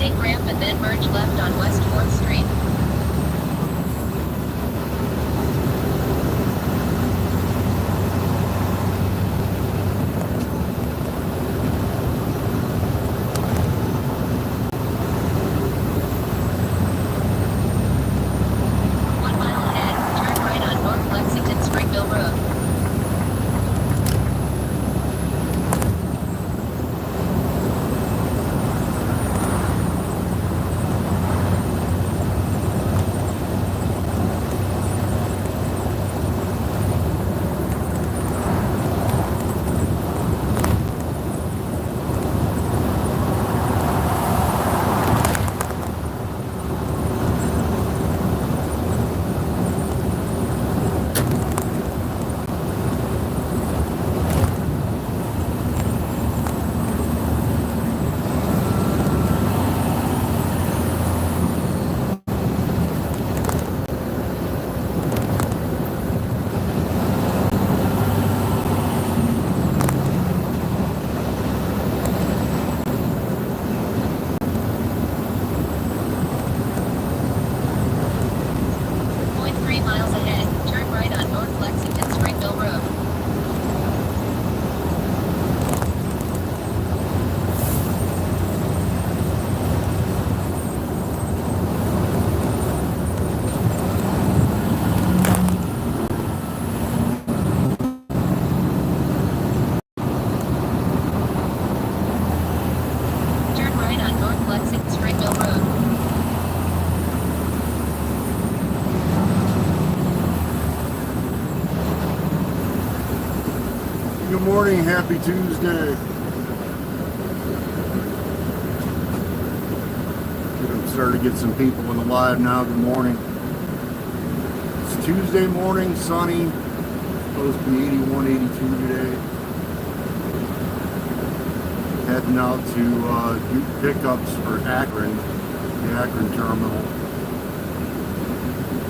Take ramp and then merge left on West 4th Street. Good morning, happy Tuesday. I'm starting to get some people in the live now. Good morning. It's Tuesday morning, sunny. Supposed to be 81, 82 today. Heading out to do pickups for Akron, the Akron terminal.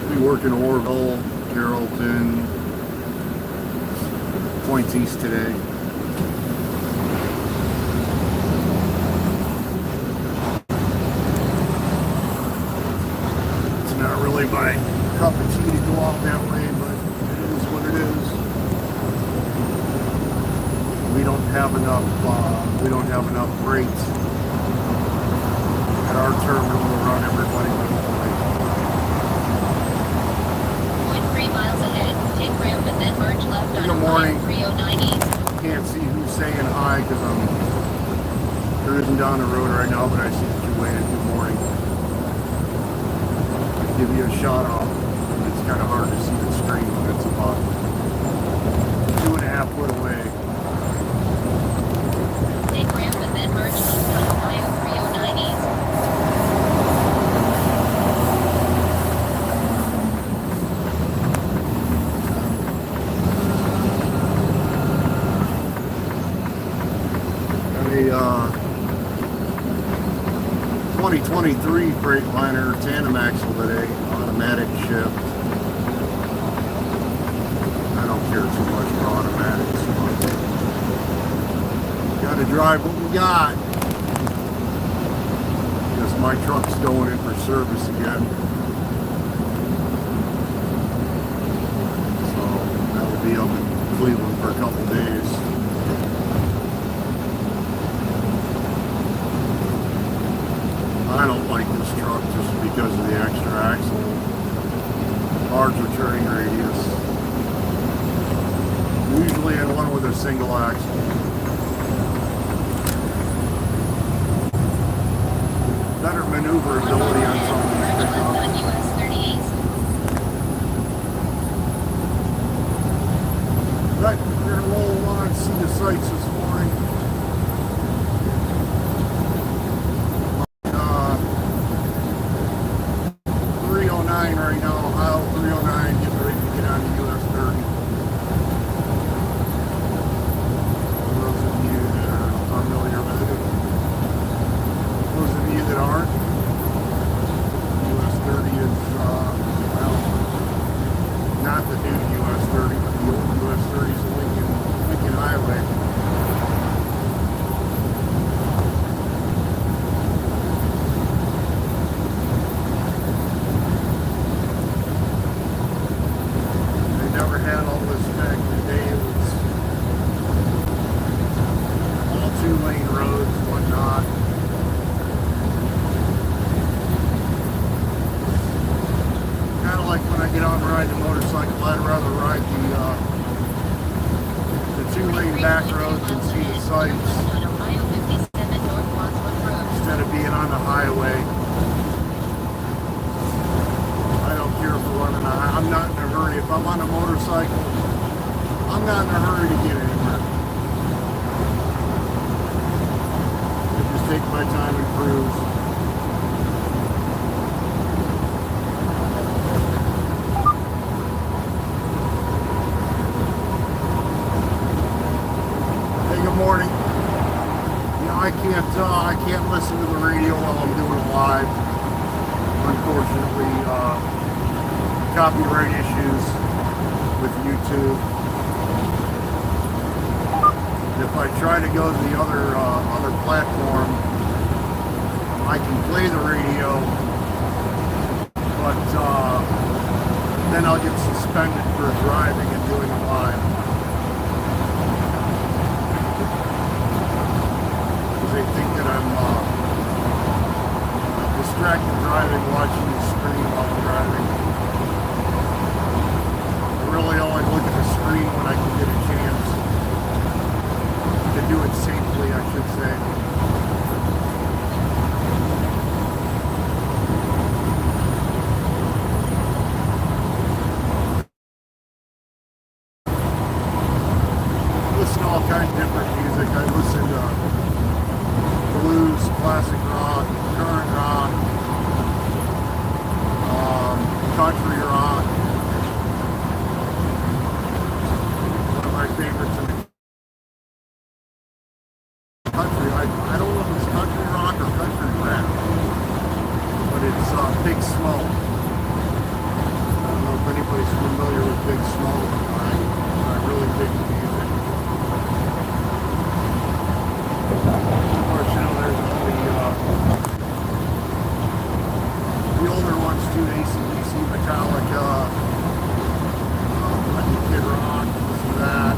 Be working Orville, Carrollton, Points East today. It's not really my cup of tea to go out that way, but it is what it is. We don't have enough freight at our terminal to run everybody. 0.3 miles ahead, take ramp and then merge left on Good morning. 309 East. Can't see who's saying hi because I'm cruising down the road right now, but I see that you waited. Good morning. I'll give you a shout out. It's kind of hard to see the screen when it's about 2.5 foot away. Take ramp and then merge left on Ohio 309 East. A 2023 Freightliner tandem axle today, automatic shift. I don't care too much for automatics, but got to drive what we got. Because my truck's going in for service again. So that will be up in Cleveland for a couple days. I don't like this truck just because of the extra axle, larger turning radius. Usually in one with a single axle. Better maneuverability on some of these pickups. Right, we're gonna roll on and see the sights this morning. 309 right now, Ohio 309, getting ready to get on the US 30. For those of you that are familiar with it, those of you that aren't, back roads and see the sights On Ohio 57 North Wadsworth Road. instead of being on the highway. I don't care for running. I'm not in a hurry. If I'm on a motorcycle, I'm not in a hurry to get anywhere. I just take my time and cruise. Hey, good morning. You know, I can't listen to the radio while I'm doing it live. Unfortunately, copyright issues with YouTube. If I try to go to the other platform, I can play the radio, but then I'll get suspended for driving and doing it live. Because they think that I'm distracted driving, watching the screen while I'm driving. I really only look at the screen when I can get a chance to do it safely, I should say. I listen to all kinds of different music. I listen to blues, classic rock, current rock, country rock. One of my favorites in the country. I don't know if it's country rock or country rap, but it's Big Smoke. I don't know if anybody's familiar with Big Smoke. I really dig the music. Of course, you know, there's the older ones too, AC/DC, Metallica, Kid Rock, listen to that.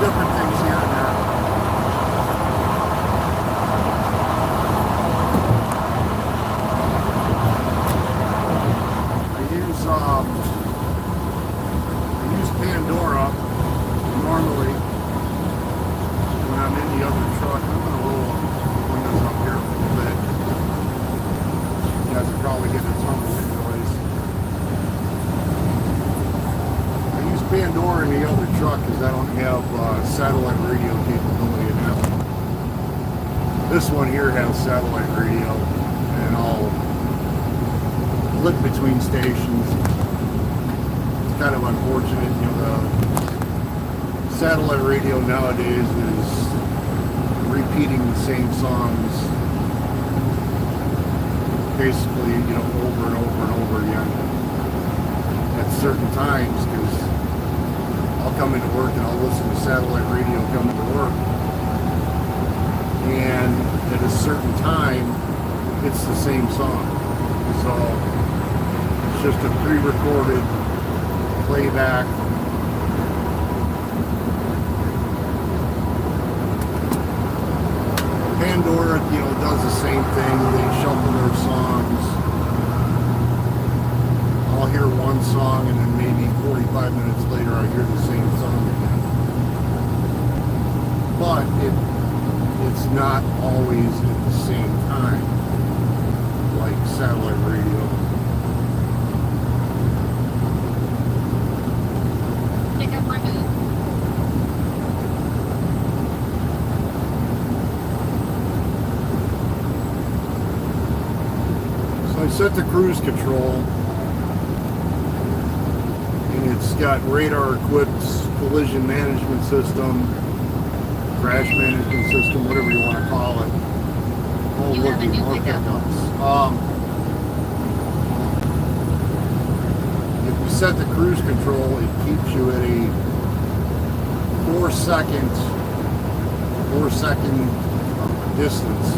Different things here and there. I use Pandora normally when I'm in the other truck. I'm gonna roll the windows up here for a little bit. You guys are probably getting a tumbleweed noise. I use Pandora in the other truck because I don't have satellite radio capability in that one. This one here has satellite radio, and I'll flip between stations. It's kind of unfortunate, you know, the satellite radio nowadays is repeating the same songs basically, you know, over and over and over again at certain times, because I'll come into work and I'll listen to satellite radio coming to work, and at a certain time it's the same song. So it's just a pre-recorded playback. Pandora, you know, does the same thing. They shuffle their songs. I'll hear one song and then maybe 45 minutes later I hear the same song again. But it's not always at the same time like satellite radio. Pickup removed. So I set the cruise control, and it's got radar equipped collision management system, crash management system, whatever you want to call it. Oh, You have a new more pickup. pickups. If you set the cruise control, it keeps you at a 4-second distance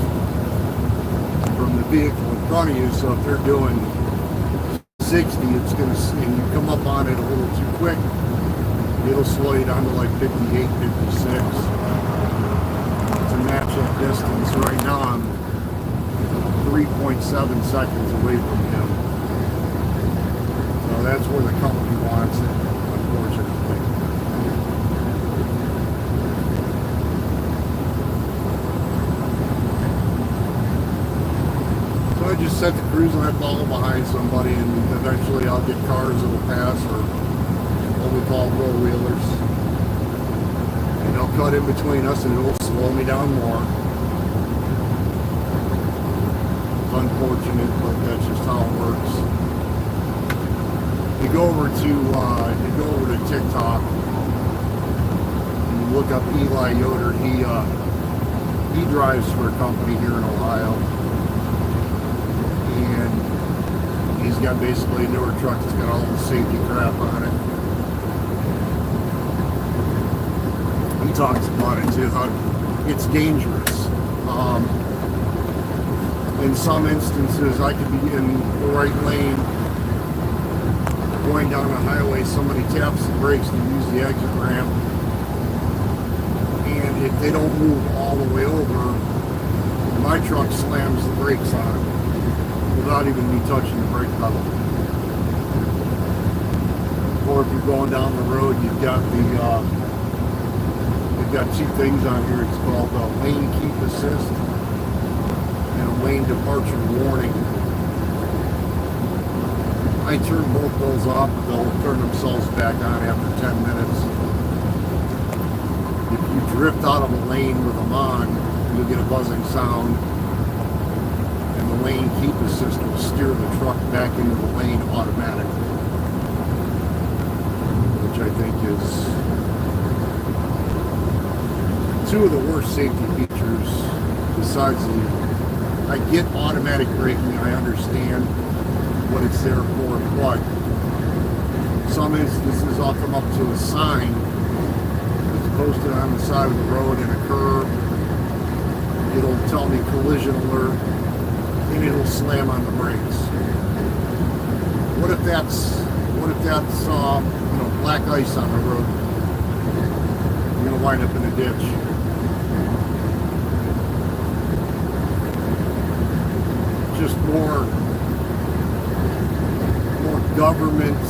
from the vehicle in front of you. So if they're doing 60, it's going to, and you come up on it a little too quick, it'll slow you down to like 58, 56 to match that distance. Right now I'm 3 3.7 seconds away from him. So that's where the company wants it, unfortunately. So I just set the cruise and I follow behind somebody, and eventually I'll get cars that'll pass, or what we call four-wheelers. And they'll cut in between us and it'll slow me down more. It's unfortunate, but that's just how it works. You go over to TikTok and you look up Eli Yoder. He drives for a company here in Ohio, and he's got basically a newer truck that's got all the safety crap on it. He talks about it too, how it's dangerous. In some instances, I could be in the right lane, going down a highway, somebody taps the brakes to use the exit ramp, and if they don't move all the way over, my truck slams the brakes on it without even me touching the brake pedal. Or if you're going down the road, you've got two things on here. It's called lane keep assist and a lane departure warning. I turn both those off, but they'll turn themselves back on after 10 minutes. If you drift out of a lane with them on, you'll get a buzzing sound, and the lane keep assist will steer the truck back into the lane automatically, which I think is two of the worst safety features. Besides I get automatic braking, I understand what it's there for, but some instances I'll come up to a sign that's posted on the side of the road in a curve. It'll tell me collision alert, and it'll slam on the brakes. What if that's black ice on the road? You're gonna wind up in a ditch. Just more government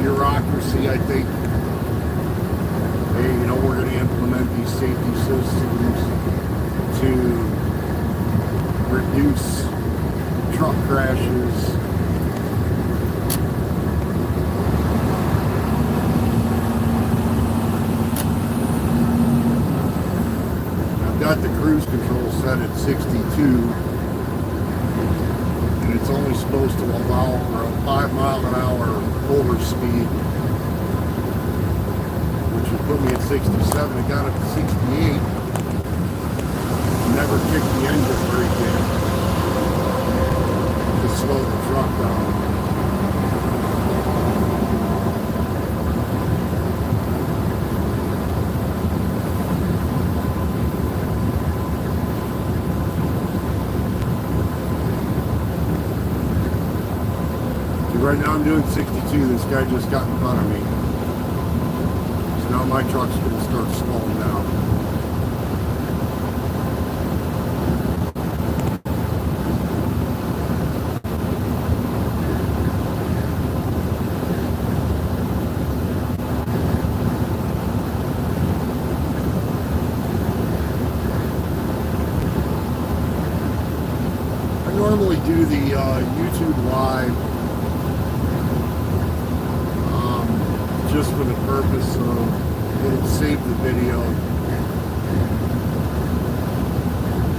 bureaucracy, I think. Hey, we're going to implement these safety systems to reduce truck crashes. I've got the cruise control set at 62. And it's only supposed to allow for a 5 mile an hour overspeed, which would put me at 67. It got up to 68. Never kicked the engine brake in to slow the truck down. Right now I'm doing 62. This guy just got in front of me. So now my truck's going to start slowing down. I normally do the YouTube live just for the purpose of it'll save the video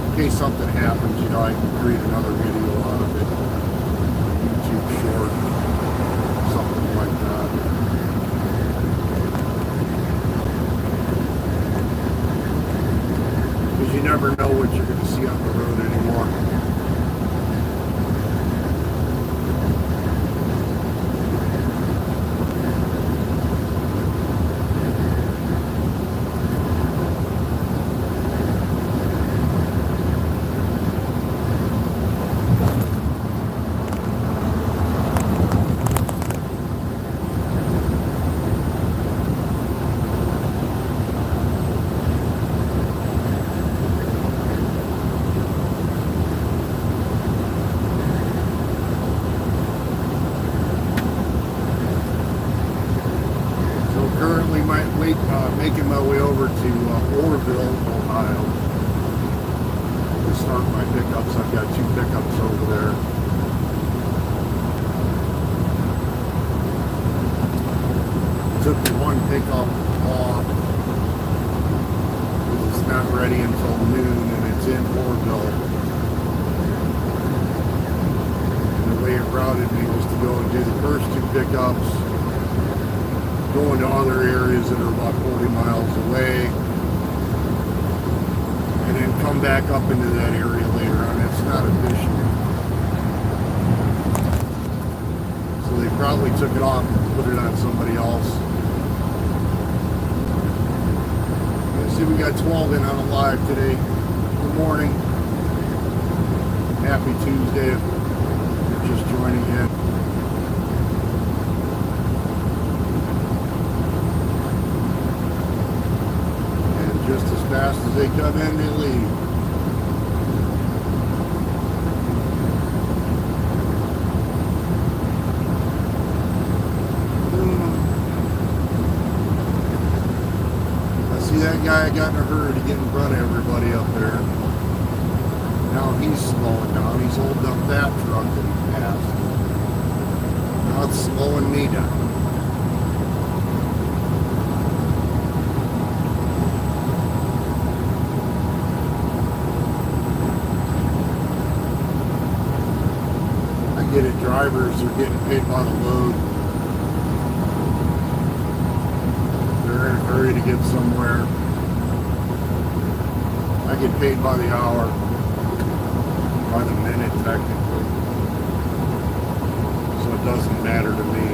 in case something happens. I can create another video out of it, YouTube short, something like that. Because you never know what you're going to see on the road anymore. making my way over to Orville, Ohio. To start my pickups. I've got 2 pickups over there. Took the 1 pickup off. It's not ready until noon, and it's in Orville. And the way it routed me was to go and do the first 2 pickups, go into other areas that are about 40 miles away, and then come back up into that area later on. It's not efficient. So they probably took it off and put it on somebody else. See, we got 12 in on a live today. Good morning. Happy Tuesday if you're just joining in. And just as fast as they come in, they leave. That guy got in a hurry to get in front of everybody up there. Now he's slowing down. He's holding up that truck that he passed. Now it's slowing me down. I get it, drivers are getting paid by the load. They're in a hurry to get somewhere. I get paid by the hour, by the minute technically, so it doesn't matter to me.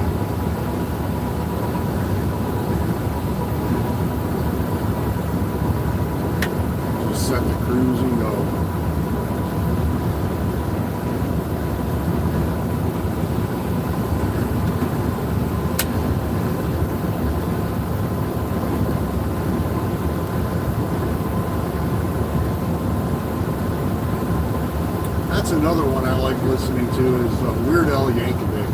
Just set the cruise and go. That's another one I like listening to is Weird Al Yankovic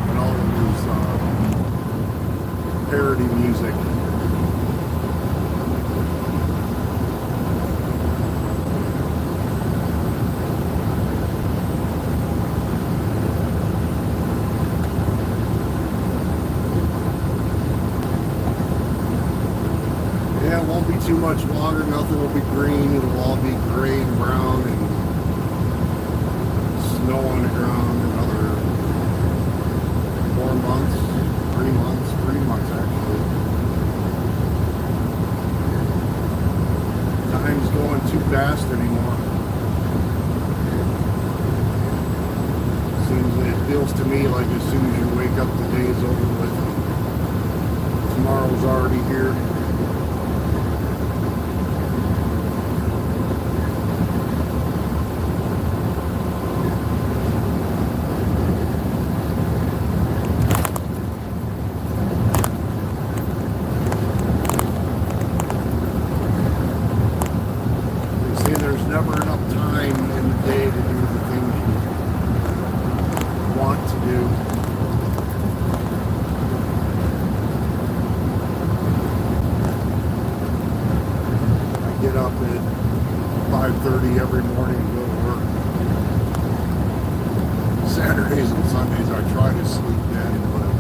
and all of his parody music. Yeah, it won't be too much longer. Nothing will be green. It'll all be gray and brown and snow on the ground. Another 4 months, 3 months, 3 months actually. Time's going too fast anymore. It feels to me like as soon as you wake up, the day's over with. Tomorrow's already here. Never enough time in the day to do the things you want to do. I get up at 5:30 every morning to go to work. Saturdays and Sundays I try to sleep in, but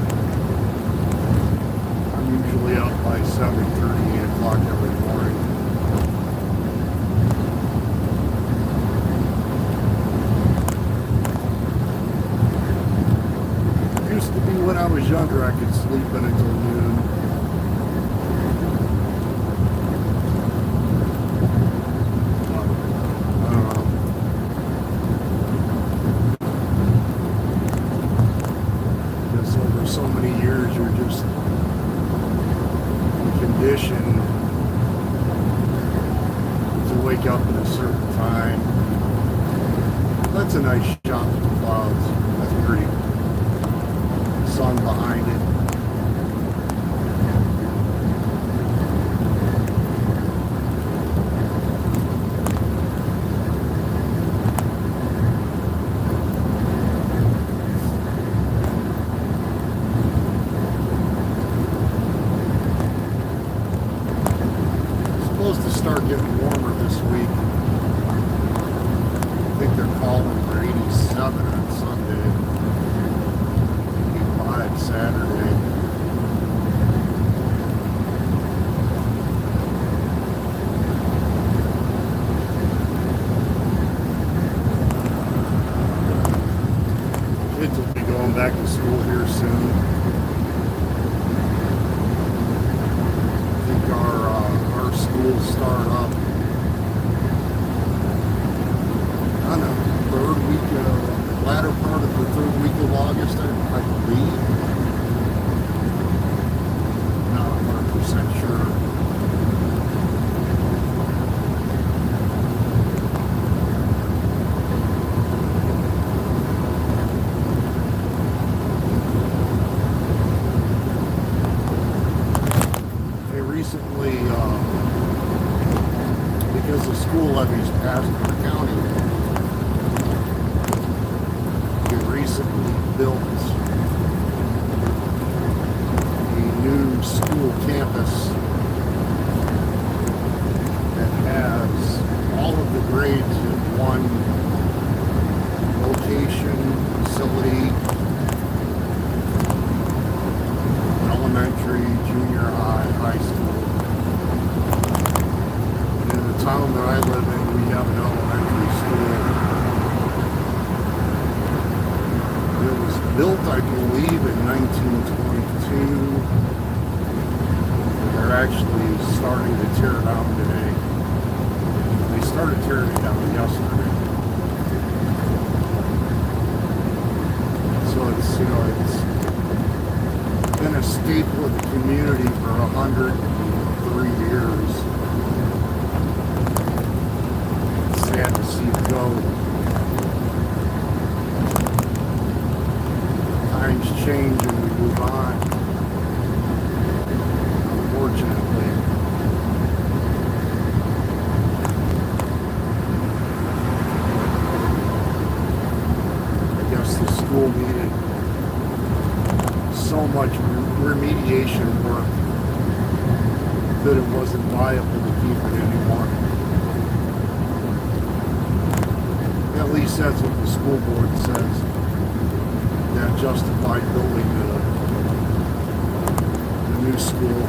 I'm usually up by 7:30, 8 o'clock every morning. When I was younger, I could sleep in until noon. I don't know. Just over so many years, you're just conditioned to wake up at a certain time. That's a nice shot with the clouds. That's pretty. Sun behind it. back to school here soon. I think our schools start up on the third week, latter part of the third week of August, I believe. Not 100% sure. Recently, because the school levies passed in the county, we recently built a new school campus that has all of the grades in one location, facility, elementary, junior high, high school. And in the town that I live in, we have an elementary school. It was built, I believe, in 1922. They're actually starting to tear it down today. They started tearing it down yesterday. So it's been a staple of the community for 103 years. It's sad to see it go. Times change and we move on. Unfortunately. I guess the school needed so much remediation work that it wasn't viable to keep it anymore. At least that's what the school board says. That justified building the new school.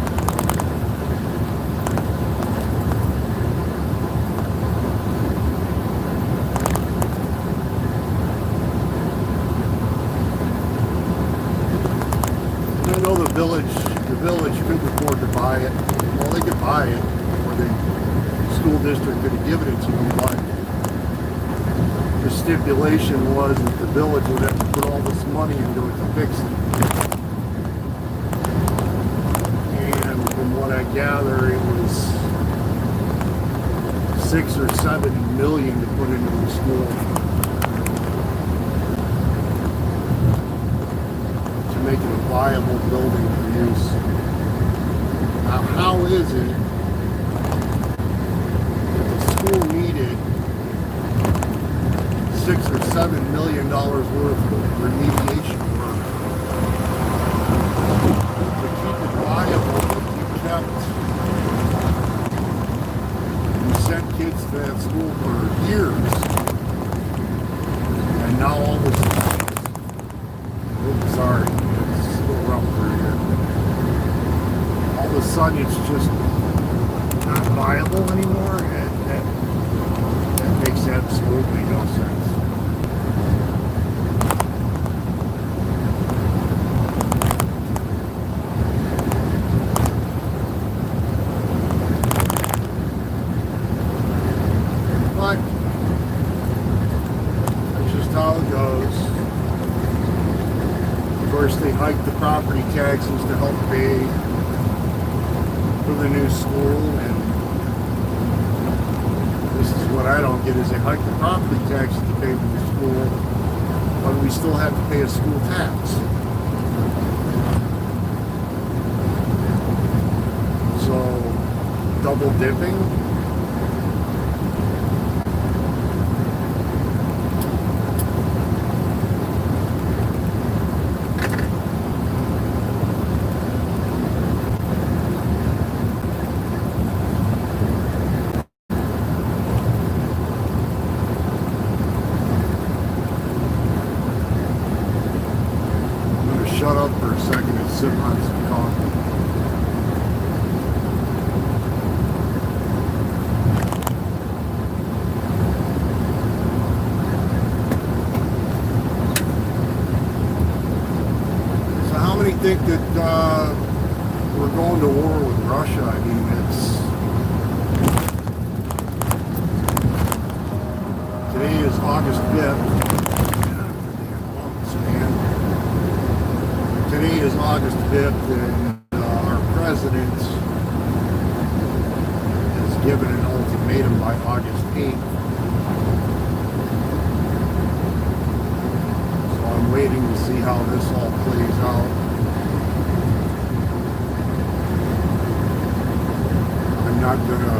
I know the village couldn't afford to buy it. Well, they could buy it, or the school district could have given it to them, but the stipulation was that the village would have to put all this money into it to fix it. And from what I gather, it was 6 or 7 million to put into the school. Make it a viable building for use. Now, how is it that the school needed $6 or $7 million worth of remediation work to keep it viable, to keep kept? You sent kids to that school for years, and now all this. Oops, sorry. Rough for you. All of a sudden it's just not viable anymore, and that makes absolutely no sense. But that's just how it goes. First, they hiked the property taxes to help pay for the new school, and this is what I don't get: is they hiked the property taxes to pay for the school, but we still have to pay a school tax. So, double dipping. Shut up for a second and sip on some coffee. think that we're going to war with Russia. I mean, today is August 5th. Today is August 5th, and our president has given an ultimatum by August 8th. So I'm waiting to see how this all plays out. I'm not going to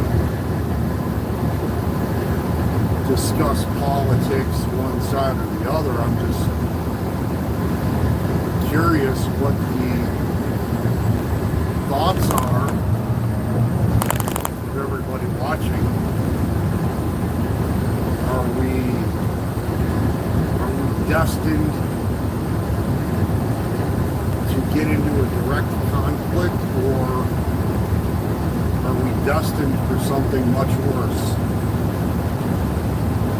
discuss politics one side or the other. I'm just curious what the thoughts are of everybody watching. Are we destined to get into a direct conflict, or are we destined for something much worse?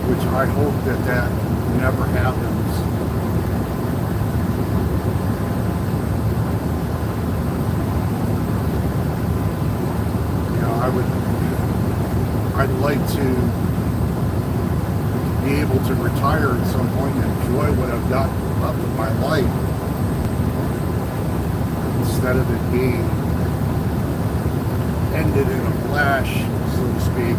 Which I hope that never happens. I'd like to be able to retire at some point and enjoy what I've got left of my life, instead of it being ended in a flash, so to speak.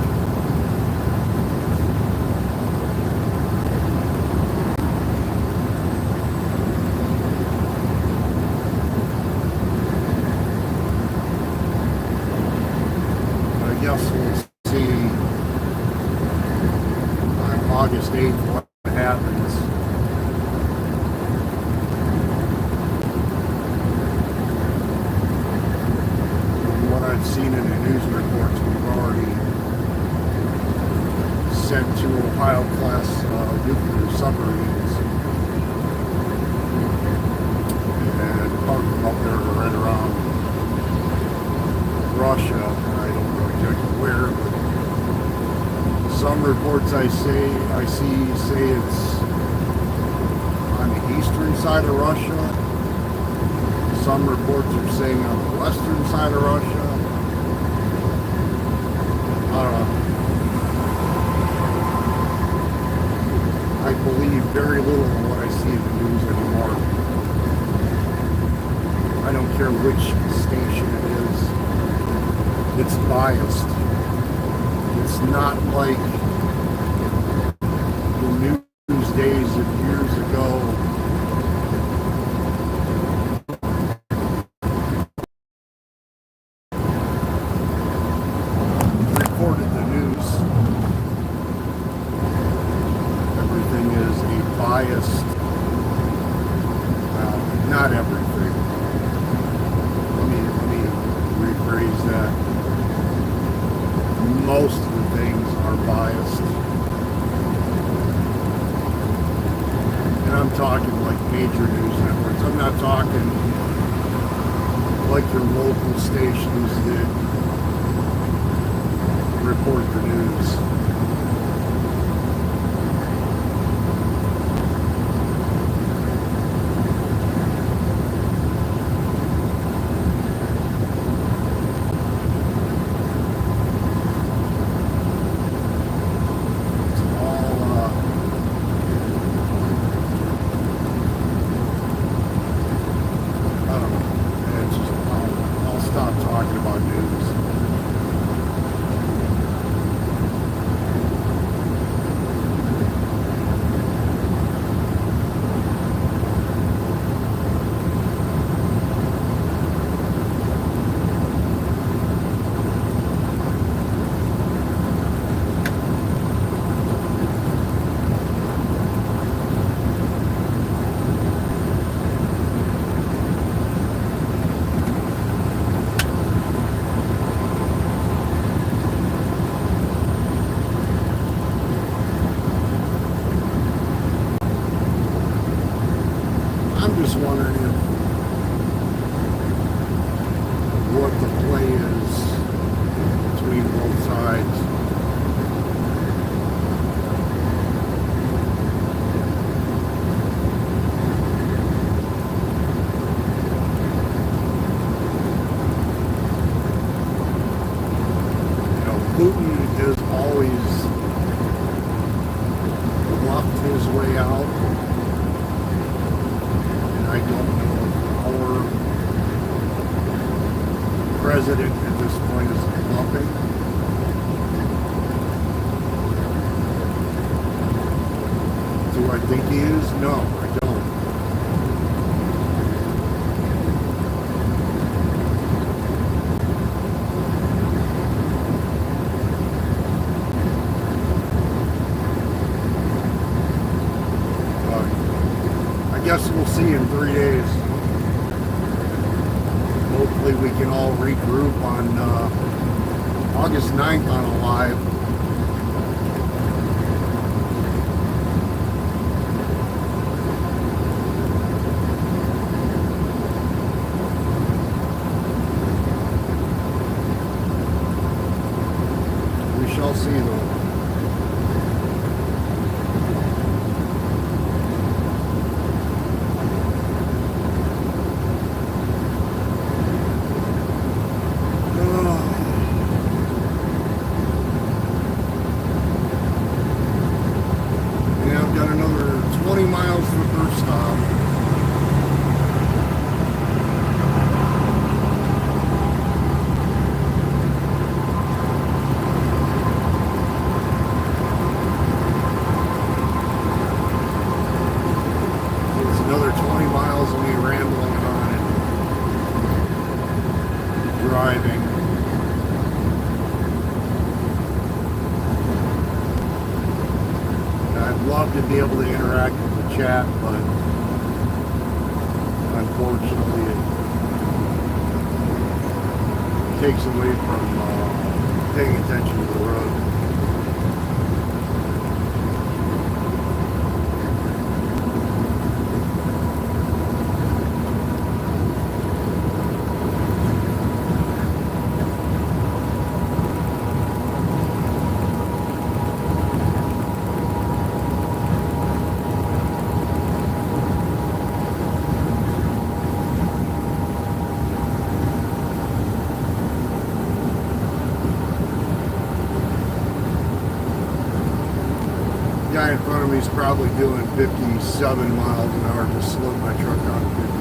But I guess we'll see on August 8th what happens. From what I've seen in the news reports, we've already sent 2 Ohio-class nuclear submarines and parked them up there right around Russia. I don't know exactly where, but some reports I see say it's on the eastern side of Russia. Some reports are saying on the western side of Russia. I don't know. I believe very little in what I see in the news anymore. I don't care which station it is. It's biased. It's not like the news days of years ago. Reported the news. Everything is a biased, not everything. Let me rephrase that. Most of the things are biased. And I'm talking like major news networks. I'm not talking like your local stations that report the news. I'm just wondering what the play is between both sides. way out. And I don't know if our president at this point is bluffing. Do I think he is? No, I don't. I guess we'll see in 3 days. Hopefully we can all regroup on August 9th on a live. We shall see though. Got another 20 miles to the first stop. It's another 20 miles of me rambling on and driving. I'd love to be able to interact with the chat, but unfortunately it takes away from paying attention to the road. Guy in front of me is probably doing 57 miles an hour. Just slowed my truck down to 50.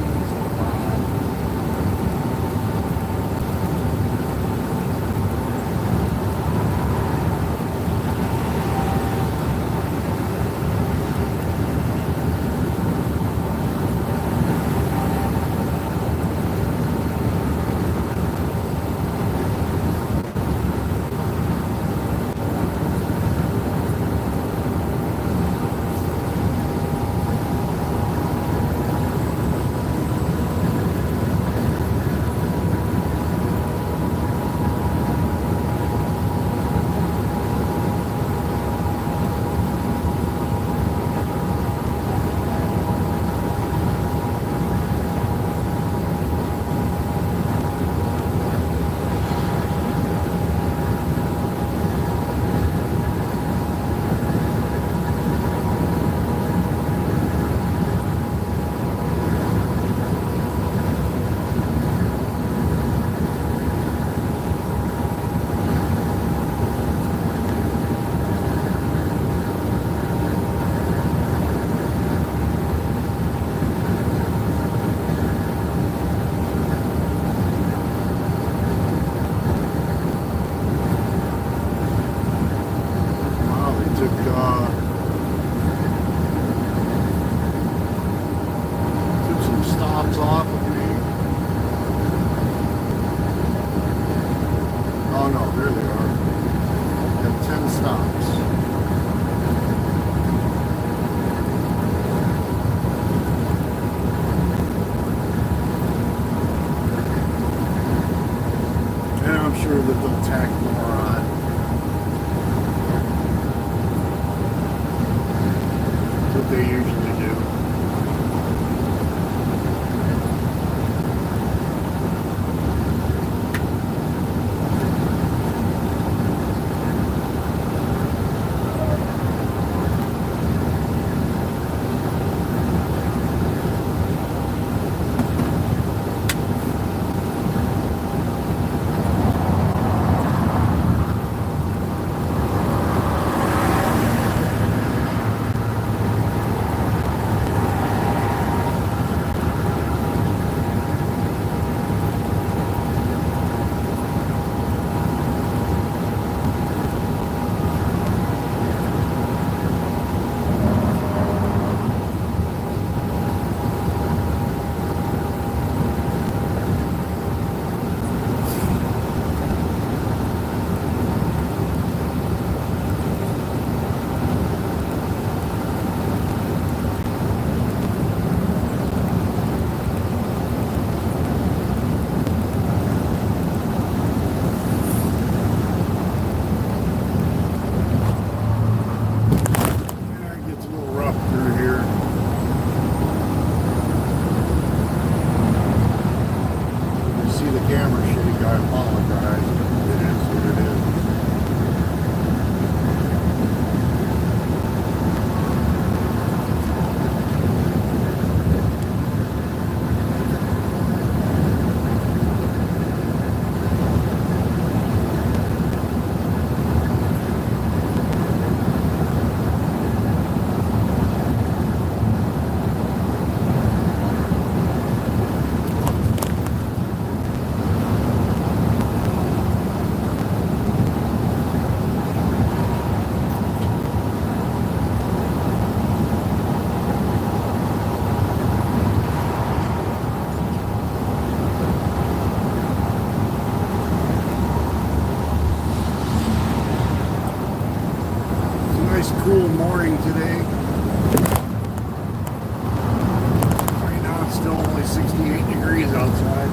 68 degrees outside.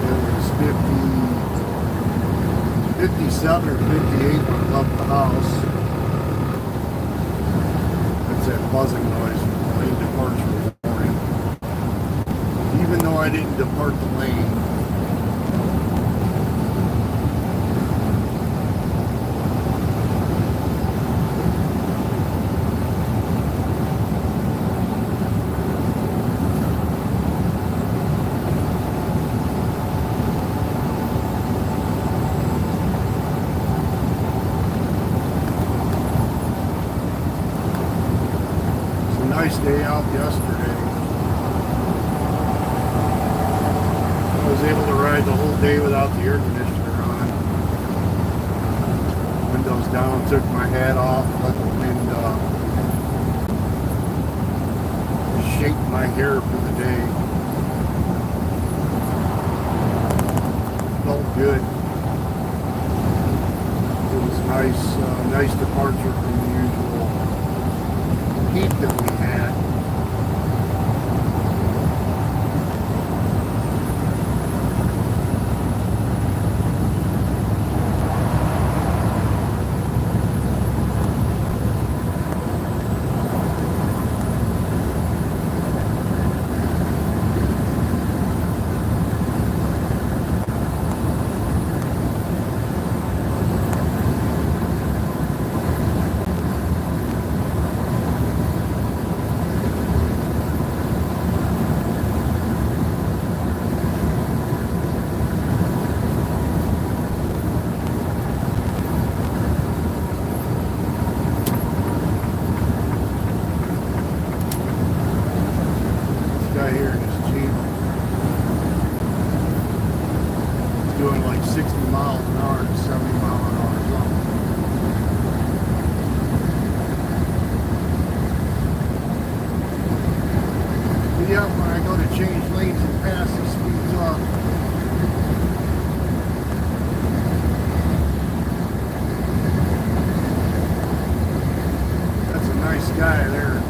It was 57 or 58 when I left the house. That's that buzzing noise from the lane departure warning. Even though I didn't depart the lane. Nice day out yesterday. I was able to ride the whole day without the air conditioner on. Windows down, took my hat off, let the wind shape my hair for the day. Felt good. It was nice, nice departure from the usual heat that we had. Guy here in his Jeep doing like 60 miles an hour to 70 miles an hour zone. But yeah, when I go to change lanes and pass, he speeds up. That's a nice guy there.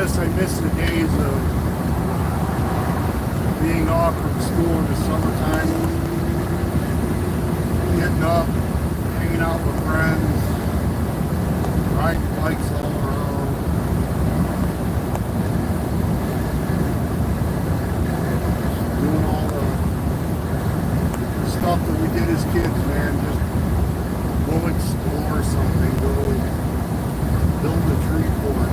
I miss the days of being off from school in the summertime, getting up, hanging out with friends, riding bikes all around. Doing all the stuff that we did as kids, man. Just go explore something, go build a tree fort.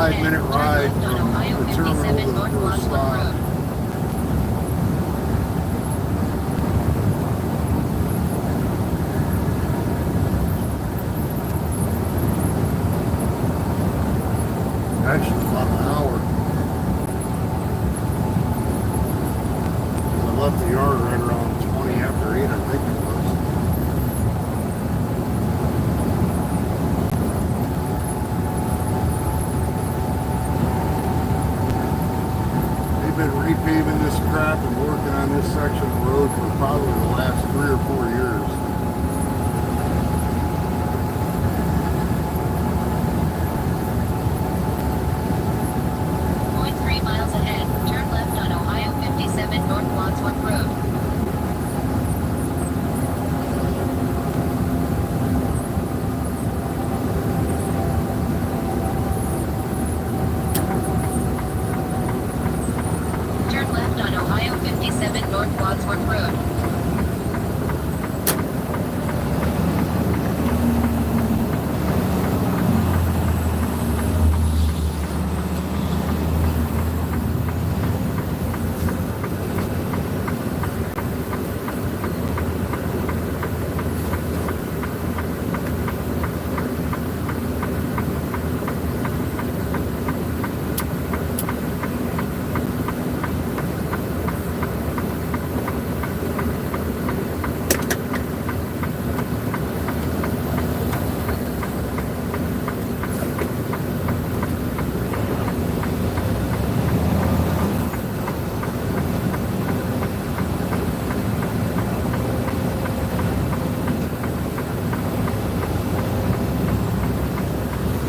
5-minute ride Turn left on from Ohio the terminal 57 to the North first Wadsworth stop. Road. Actually, about an hour. I left the yard right around 20 after 8, I think it was. They've been repaving this crap and working on this section of the road for probably the last 3 or 4 years. 0.3 miles ahead, turn left on Ohio 57 North Wadsworth Road. Turn left on Ohio 57 North Wadsworth Road.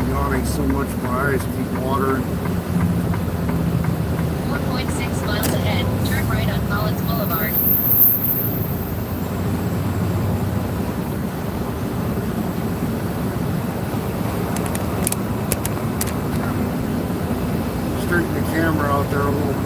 Yawning so much my eyes keep watering. 1.6 miles ahead, turn right on Collins Boulevard. Straighten the camera out there a little bit.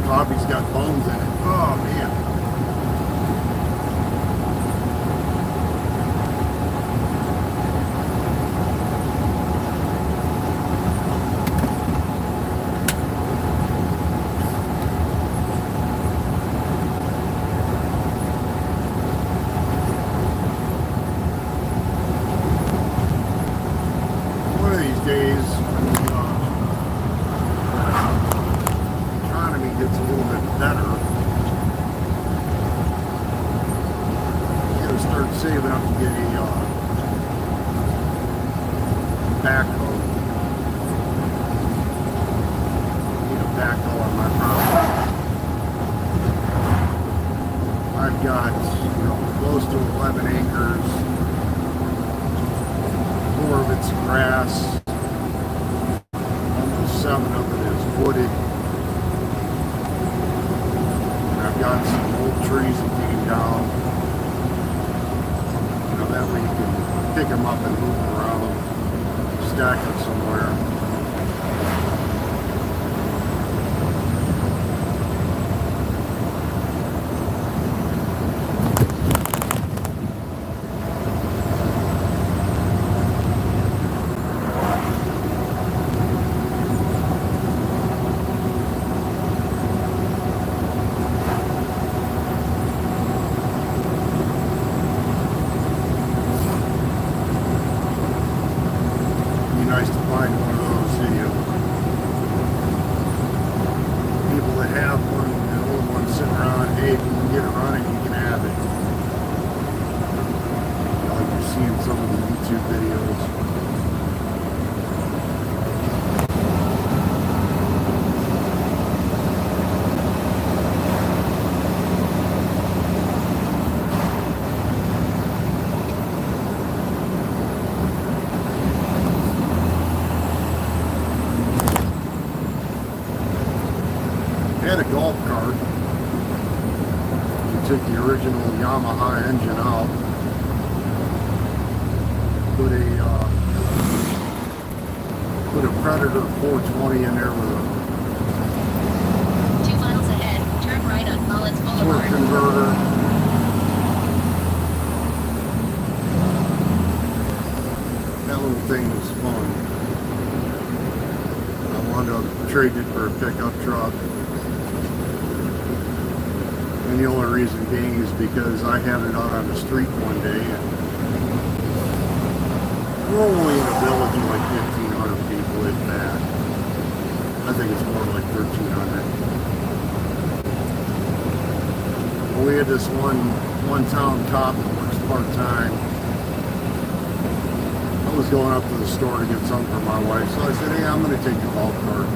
Coffee's got bones in it. Oh man. One of these days, economy gets a little bit better, you gotta start saving up to get a backhoe. Need a backhoe on my property. I've got, close to 11 acres. 4 of it's grass. Almost 7 of it is wooded. I've got some old trees that came down. That way you can pick them up and move them around, stack them somewhere. Nice to find one of those people that have one, an old one sitting around. Hey, if you can get it running, you can have it. Like you're seeing some of the YouTube videos. cart. We took the original Yamaha engine out. Put a Predator 420 in there with a 2 miles ahead, turn right on Collins torque Boulevard. converter. That little thing was fun. I wound up trading it for a pickup truck. And the only reason being is because I had it out on the street one day and we're only in a village of like 1,500 people, if that. I think it's more like 1,300. Well, we had this one town cop that works part-time. I was going up to the store to get something for my wife, so I said, hey, I'm going to take the golf cart.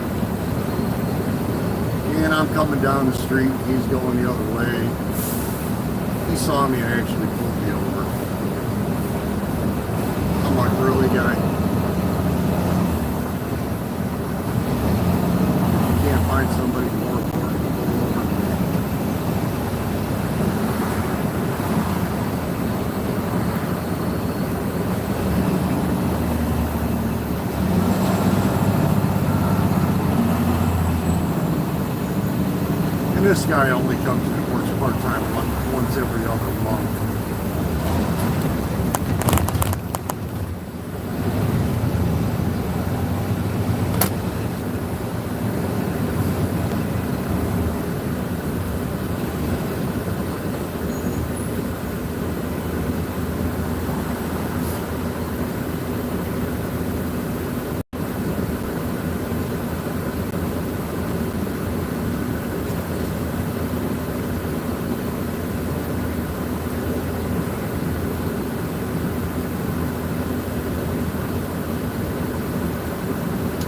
And I'm coming down the street, he's going the other way. He saw me and actually pulled me over. I'm like, really, guy? You can't find somebody more important to pull over. And this guy only comes and works part-time once every other month.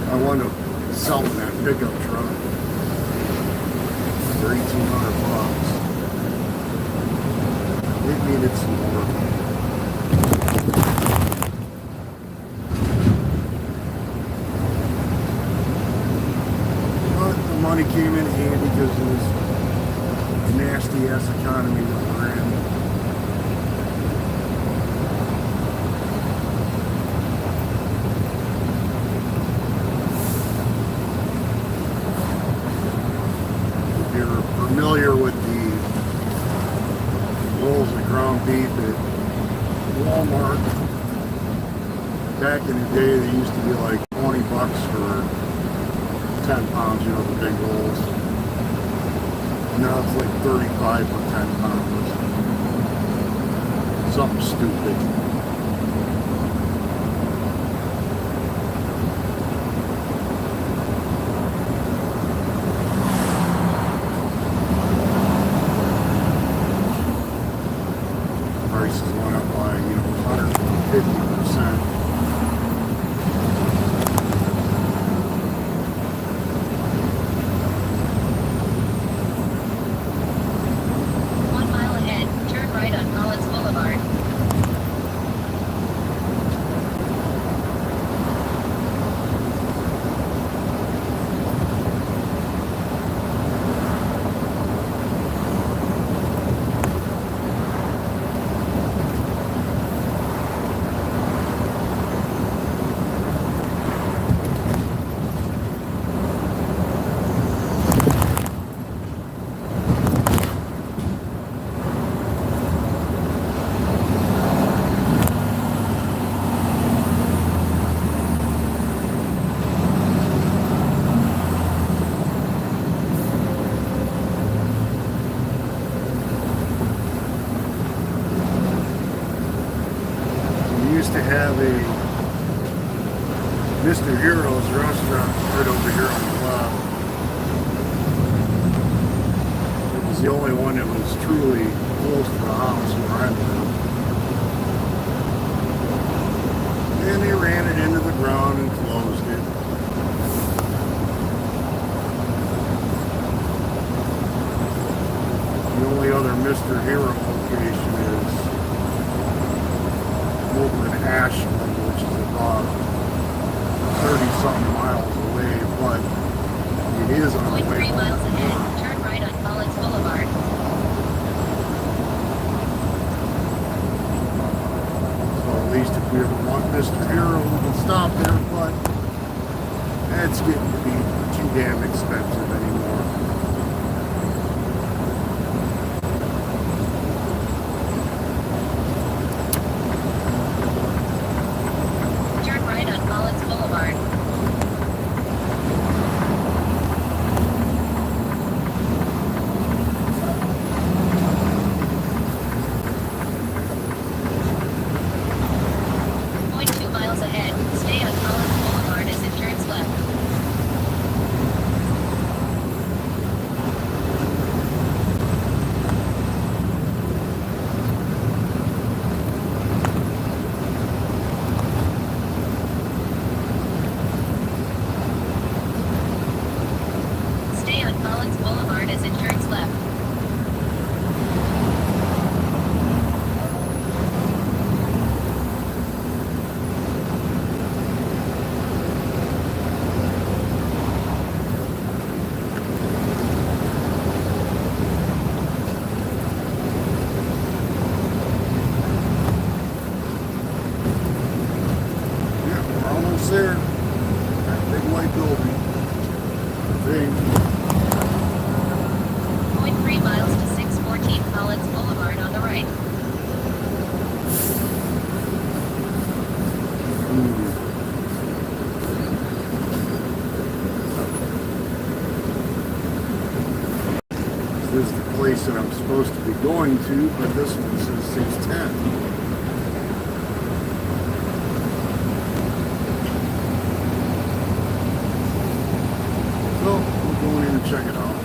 I wound up selling that pickup truck for $1,800. It needed some more. But the money came in handy because of this nasty ass economy that we're in. Familiar with the rolls of ground beef at Walmart. Back in the day, they used to be like 20 bucks for 10 pounds, you know, the big rolls. Now it's like 35 for 10 pounds. Something stupid. Prices went up by, 150%. One mile ahead, turn right on Collins Boulevard. To have a Mr. Heroes restaurant right over here on the left. It was the only one that was truly close to the house where I live. And they ran it into the ground and closed it. The only other Mr. Hero location is over in Ashland, which is about 30-something miles away, but it is on the way 0.3 home. miles ahead, turn right on Mr. Hero will stop there, but it's getting to be too damn expensive anymore. Turn right on Collins Boulevard. Point 2 miles ahead. Stay on Collins Boulevard as it turns left. Stay on Collins Boulevard as it turns left. Yeah, we're almost there. That big white building. Thing. Point 3 miles to 614 Collins Boulevard on the right. This is the place that I'm supposed to be going to, but this one says 610. So, we'll go in and check it out.